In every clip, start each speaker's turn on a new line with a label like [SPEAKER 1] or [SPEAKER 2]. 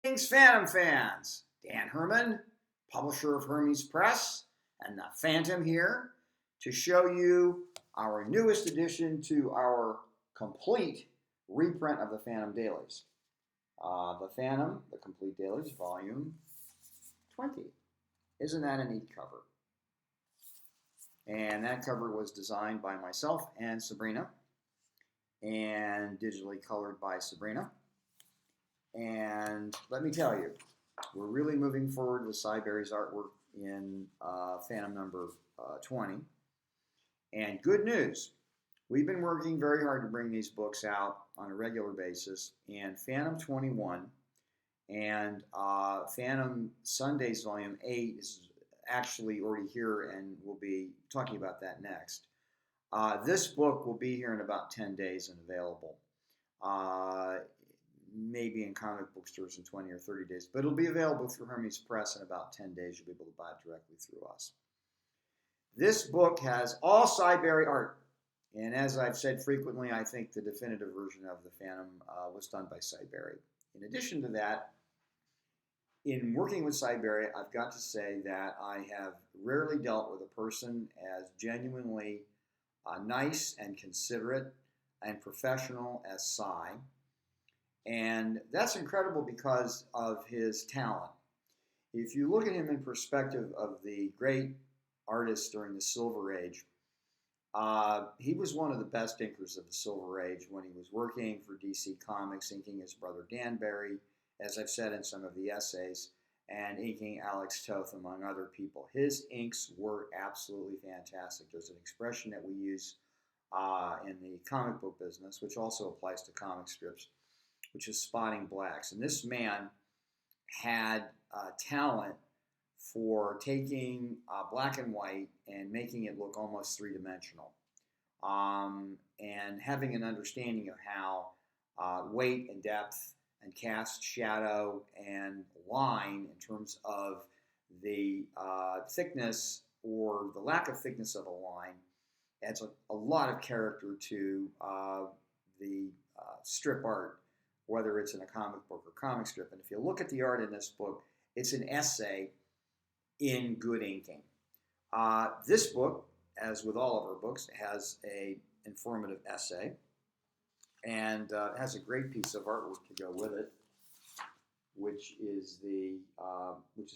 [SPEAKER 1] Greetings, Phantom fans. Dan Herman, publisher of Hermes Press, and the Phantom here to show you our newest addition to our complete reprint of the Phantom Dailies. The Phantom, the Complete Dailies, Volume 20. Isn't that a neat cover? And that cover was designed by myself and Sabrina, and digitally colored by Sabrina. And let me tell you, we're really moving forward with Cy Berry's artwork in Phantom number 20. And good news, we've been working very hard to bring these books out on a regular basis. And Phantom 21 and Phantom Sundays Volume 8 is actually already here, and we'll be talking about that next. This book will be here in about 10 days and available. Maybe in comic book stores in 20 or 30 days, but it'll be available through Hermes Press in about 10 days. You'll be able to buy it directly through us. This book has all Cy Berry art, and as I've said frequently, I think the definitive version of the Phantom was done by Cy Berry. In addition to that, in working with Cy Berry, I've got to say that I have rarely dealt with a person as genuinely nice and considerate and professional as Cy. And that's incredible because of his talent. If you look at him in perspective of the great artists during the Silver Age, he was one of the best inkers of the Silver Age when he was working for DC Comics, inking his brother Dan Berry, as I've said in some of the essays, and inking Alex Toth, among other people. His inks were absolutely fantastic. There's an expression that we use in the comic book business, which also applies to comic strips, which is spotting blacks. And this man had talent for taking black and white and making it look almost three-dimensional, and having an understanding of how weight and depth and cast, shadow, and line in terms of the thickness or the lack of thickness of a line adds a lot of character to the strip art, whether it's in a comic book or comic strip. And if you look at the art in this book, it's an essay in good inking. This book, as with all of our books, has an informative essay, and has a great piece of artwork to go with it, which is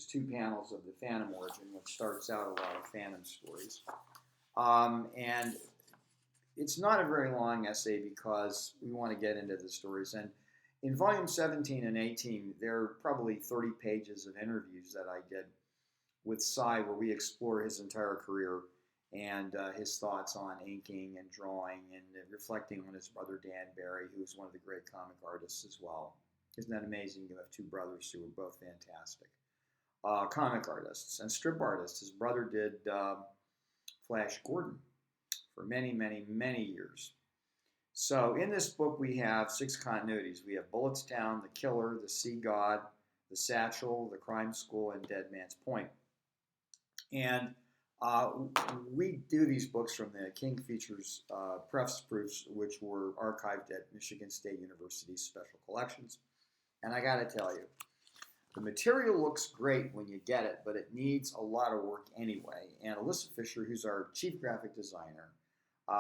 [SPEAKER 1] two panels of the Phantom origin, which starts out a lot of Phantom stories. And it's not a very long essay because we want to get into the stories. And in volume 17 and 18, there are probably 30 pages of interviews that I did with Cy, where we explore his entire career and his thoughts on inking and drawing and reflecting on his brother Dan Berry, who's one of the great comic artists as well. Isn't that amazing? You have two brothers who are both fantastic comic artists and strip artists. His brother did Flash Gordon for many, many, many years. So in this book, we have 6 continuities. We have Bulletstown, the Killer, the Sea God, the Satchel, the Crime School, and Dead Man's Point. And we do these books from the King Features press proofs, which were archived at Michigan State University's Special Collections. And I got to tell you, the material looks great when you get it, but it needs a lot of work anyway. And Alyssa Fisher, who's our chief graphic designer,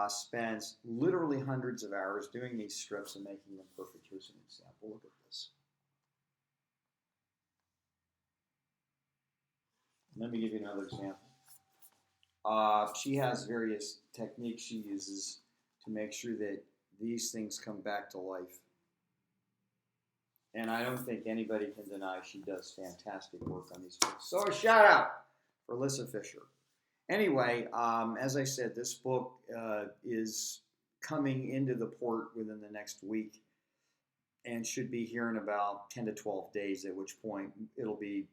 [SPEAKER 1] spends literally hundreds of hours doing these strips and making them perfect. Here's an example. Look at this. Let me give you another example. She has various techniques she uses to make sure that these things come back to life. And I don't think anybody can deny she does fantastic work on these books. So a shout out for Alyssa Fisher. Anyway, as I said, this book is coming into the port within the next week and should be here in about 10 to 12 days, at which point it'll be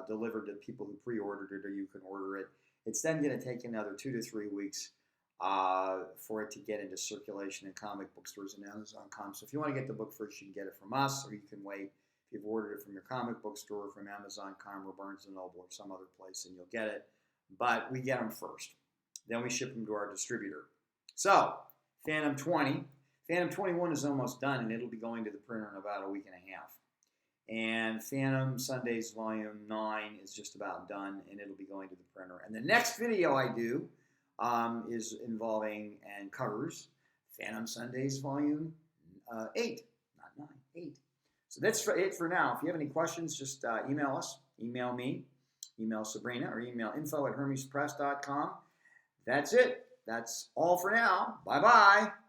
[SPEAKER 1] delivered to people who pre-ordered it, or you can order it. It's then going to take another 2 to 3 weeks for it to get into circulation in comic book stores and Amazon.com. So if you want to get the book first, you can get it from us, or you can wait. If you've ordered it from your comic book store, from Amazon.com or Barnes & Noble or some other place, and you'll get it. But we get them first. Then we ship them to our distributor. So, Phantom 20. Phantom 21 is almost done, and it'll be going to the printer in about a week and a half. And Phantom Sundays Volume 9 is just about done, and it'll be going to the printer. And the next video I do is involving and covers Phantom Sundays Volume 8, not 9, 8. So that's it for now. If you have any questions, just email us. Email me, email Sabrina, or email info@hermespress.com. That's it. That's all for now. Bye-bye.